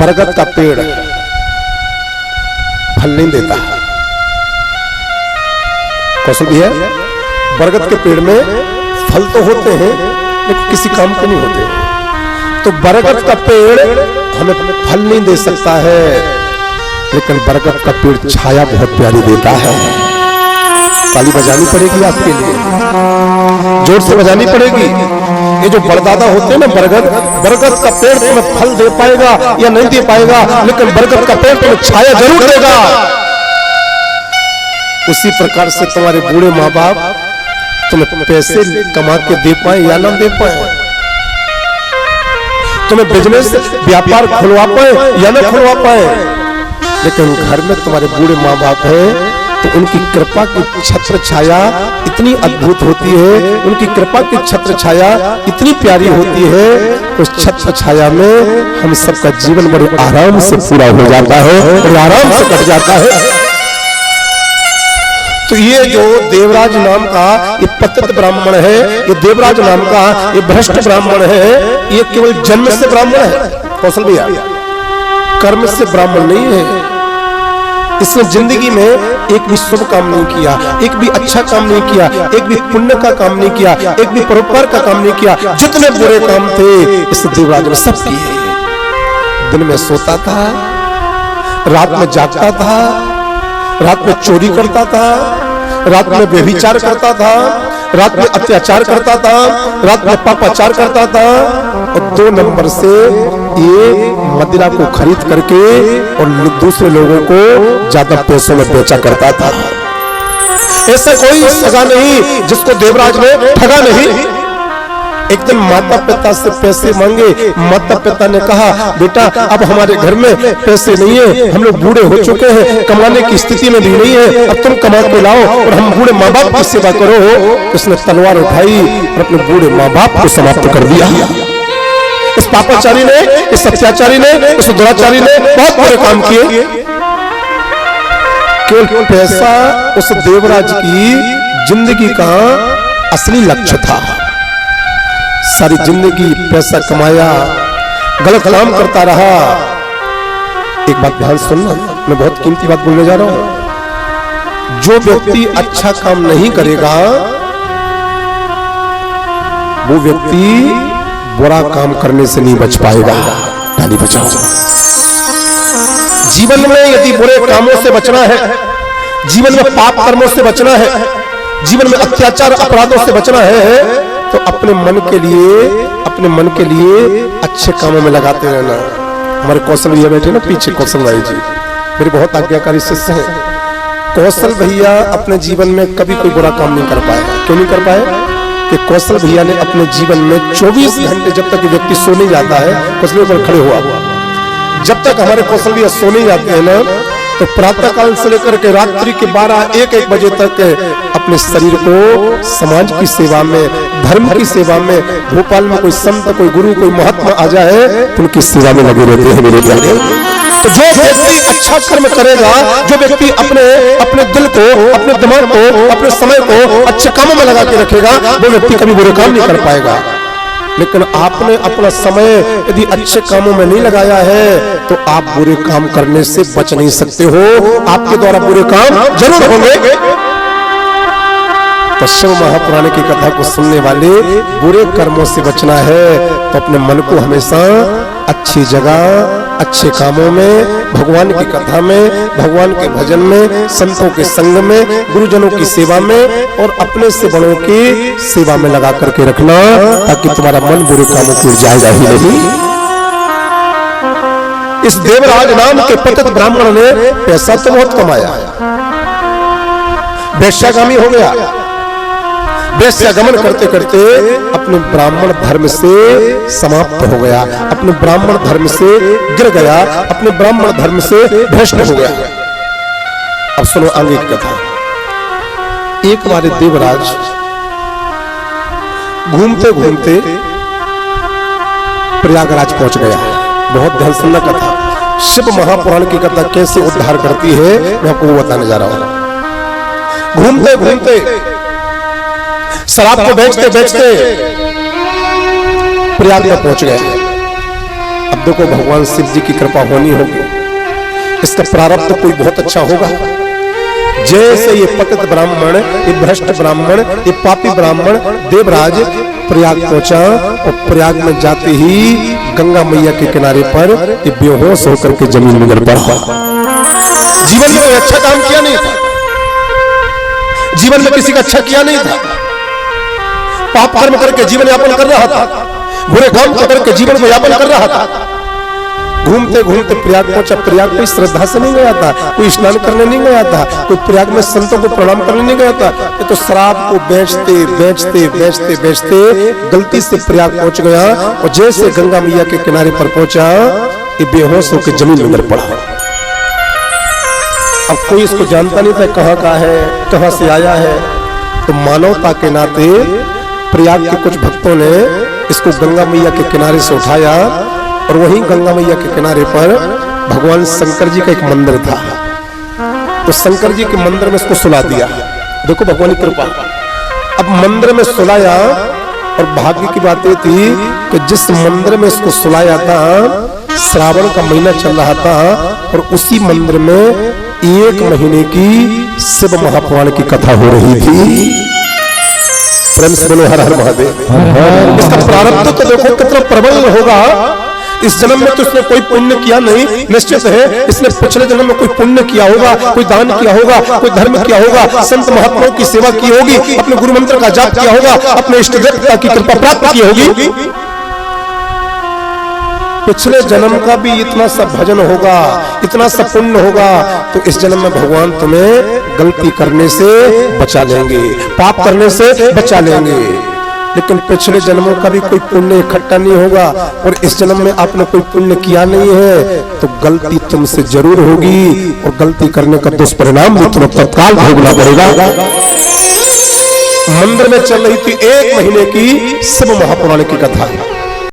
बरगद का पेड़ फल नहीं देता। कौशल भैया, बरगद के पेड़ में फल तो होते हैं लेकिन किसी काम के नहीं होते। तो बरगद का पेड़ हमें फल नहीं दे सकता है, लेकिन बरगद का पेड़ छाया बहुत प्यारी देता है। ताली बजानी पड़ेगी आपके लिए, जोर से बजानी पड़ेगी। ये जो बड़दादा होते हैं ना बरगद का पेड़ तुम्हें फल दे पाएगा या नहीं दे पाएगा, लेकिन बरगद का पेड़ तुम्हें छाया जरूर देगा। उसी प्रकार से तुम्हारे बूढ़े माँ बाप तुम्हें पैसे कमा के दे पाए या ना दे पाए, तुम्हें बिजनेस व्यापार खुलवा पाए या ना खुलवा पाए, लेकिन घर में तुम्हारे बूढ़े माँ बाप है तो उनकी कृपा की छत्र छाया इतनी अद्भुत होती है, उनकी कृपा की छत्र छाया इतनी प्यारी होती है। उस छत्र छाया में हम सबका जीवन बड़े आराम से पूरा हो जाता है, बड़े आराम से कट जाता है। तो ये जो देवराज नाम का ये पतित ब्राह्मण है, ये देवराज नाम का ये भ्रष्ट ब्राह्मण है, ये केवल जन्म से ब्राह्मण है कौशल भैया, कर्म से ब्राह्मण नहीं है। इसने जिंदगी में एक भी शुभ काम नहीं किया, एक भी अच्छा काम नहीं किया, एक भी पुण्य का काम नहीं किया, एक भी परोपकार का काम नहीं किया। जितने बुरे काम थे इस देवराज ने सब किए। दिन में सोता था, रात में जागता था, रात में चोरी करता था, रात में व्यभिचार करता था, रात में अत्याचार करता था, रात में पापाचार करता था, और 2 नंबर से ये मदिरा को खरीद करके और दूसरे लोगों को ज्यादा पैसों में बेचा करता था। ऐसा कोई सगा नहीं जिसको देवराज ने ठगा नहीं। एक दिन माता पिता से पैसे मांगे, माता पिता ने कहा बेटा अब हमारे घर में पैसे नहीं है, हम लोग बूढ़े हो चुके हैं, कमाने की स्थिति में भी नहीं है, अब तुम कमा के लाओ और हम बूढ़े माँ बाप की सेवा करो। उसने तलवार उठाई और अपने बूढ़े माँ बाप को समाप्त कर दिया। इस पापाचारी ने, इस अत्याचारी ने, इस दुराचारी ने बहुत बुरे काम किए। केवल पैसा उस देवराज की जिंदगी का असली लक्ष्य था। सारी जिंदगी पैसा कमाया, गलत काम करता रहा। एक बात ध्यान सुनना, मैं बहुत कीमती बात बोलने जा रहा हूं। जो व्यक्ति अच्छा काम नहीं करेगा वो व्यक्ति बुरा काम करने से नहीं बच पाएगा। ताली बजाओ। जीवन में यदि बुरे कामों से बचना है, जीवन में पाप कर्मों से बचना है, जीवन में अत्याचार अपराधों से बचना है, तो अपने मन के लिए अच्छे कामों में लगाते रहना। हमारे कौशल भैया बैठे ना पीछे, कौशल भाई जी मेरे बहुत आज्ञाकारी शिष्य हैं। कौशल भैया अपने जीवन में कभी कोई बुरा काम नहीं कर पाए। क्यों नहीं कर पाए? कि कौशल भैया ने अपने जीवन में 24 घंटे जब तक व्यक्ति सो नहीं जाता है, कौशल पर खड़े हुआ, जब तक हमारे कौशल भैया सो नहीं जाते हैं ना, तो प्रातः काल से लेकर के रात्रि के 12-1 बजे तक अपने शरीर को समाज की सेवा में, धर्म की सेवा में, भोपाल में कोई संत, कोई गुरु, कोई महात्मा आ जाए तो उनकी सेवा में लगे रहते हैं मेरे प्यारे। तो जो व्यक्ति अच्छा कर्म करेगा, जो व्यक्ति अपने दिल को, अपने दिमाग को, अपने समय को अच्छे कामों में लगा के रखेगा, वो व्यक्ति कभी बुरे काम नहीं कर पाएगा। लेकिन आपने अपना समय यदि अच्छे कामों में नहीं लगाया है तो आप बुरे काम करने से बच नहीं सकते हो। आपके द्वारा बुरे काम जरूर होंगे। तो शिव महापुराण की कथा को सुनने वाले बुरे कर्मों से बचना है तो अपने मन को हमेशा अच्छी जगह, अच्छे कामों में, भगवान की कथा में, भगवान के भजन में, संतों के संग में, गुरुजनों की सेवा में और अपने से बड़ों की सेवा में लगा करके रखना, ताकि तुम्हारा मन बुरे कामों की ओर जाएगा ही नहीं। इस देवराज नाम के पतित ब्राह्मण ने पैसा तो बहुत कमाया, वेश्यागामी हो गया, वेश्यागमन करते करते अपने ब्राह्मण धर्म से समाप्त हो गया, अपने ब्राह्मण धर्म से गिर गया, अपने ब्राह्मण धर्म से भ्रष्ट हो गया। अब सुनो आगे की कथा। एक बार देवराज घूमते घूमते प्रयागराज पहुंच गया। बहुत ध्यान सुनना कथा, शिव महापुराण की कथा कैसे उद्धार करती है मैं आपको वो बताने जा रहा हूं। घूमते घूमते, शराब को बेचते बेचते प्रयाग में पहुंच गए। अब देखो भगवान शिव जी की कृपा होनी होगी, इसका प्रारब्ध तो कोई बहुत अच्छा होगा। जैसे ये पतित ब्राह्मण, ये भ्रष्ट ब्राह्मण, ये पापी ब्राह्मण देवराज प्रयाग पहुंचा और प्रयाग में जाते ही गंगा मैया के किनारे पर ये बेहोश होकर के जमीन में गिर पड़ा। जीवन में कोई अच्छा काम किया नहीं था, जीवन में किसी का अच्छा किया नहीं था, पाप कर्म करके जीवन यापन कर रहा था, बुरे काम करके जीवन को यापन कर रहा था। घूमते घूमते प्रयाग पहुंचा। प्रयाग कोई श्रद्धा से नहीं गया था, कोई स्नान करने नहीं गया था, कोई प्रयाग में संतों को प्रणाम करने नहीं गया था। ये तो शराब को बेचते बेचते बेचते बेचते गलती से प्रयाग पहुंच गया और जैसे गंगा मैया के किनारे पर पहुंचा ये बेहोश होकर जमीन में गिर पड़ा। अब कोई इसको जानता नहीं था कहाँ का है, कहाँ से आया है। तो मानवता के नाते प्रयाग के कुछ भक्तों ने इसको गंगा मैया के किनारे से उठाया और वहीं गंगा मैया के किनारे पर भगवान शंकर जी का एक मंदिर था, तो शंकर जी के मंदिर में इसको सुला दिया। देखो भगवान की कृपा। अब मंदिर में सुलाया और भाग्य की बात ये थी कि जिस मंदिर में इसको सुलाया था श्रावण का महीना चल रहा था और उसी मंदिर में 1 महीने की शिव महापुराण की कथा हो रही थी। प्रेम से बोलो हर हर महादेव। इसका प्रारब्ध तो देखो कितना प्रबल होगा। इस जन्म में तो इसने कोई पुण्य किया नहीं, निश्चित है इसने पिछले जन्म में कोई पुण्य किया होगा, कोई दान किया होगा, कोई धर्म किया होगा, संत महात्माओं की सेवा की होगी, अपने गुरु मंत्र का जाप किया होगा, अपने इष्ट देवता की कृपा प्राप्त की होगी। पिछले जन्म का भी इतना सब भजन होगा, इतना सब पुण्य होगा, तो इस जन्म में भगवान तुम्हें गलती करने से बचा लेंगे, पाप करने से बचा लेंगे। लेकिन पिछले जन्मों का भी कोई पुण्य इकट्ठा नहीं होगा और इस जन्म में आपने कोई पुण्य किया नहीं है तो गलती तुमसे जरूर होगी और गलती करने का दुष्परिणाम भी तुम्हें तत्काल भोगना पड़ेगा। मंदिर में चल रही थी 1 महीने की शिव महापुराण की कथा।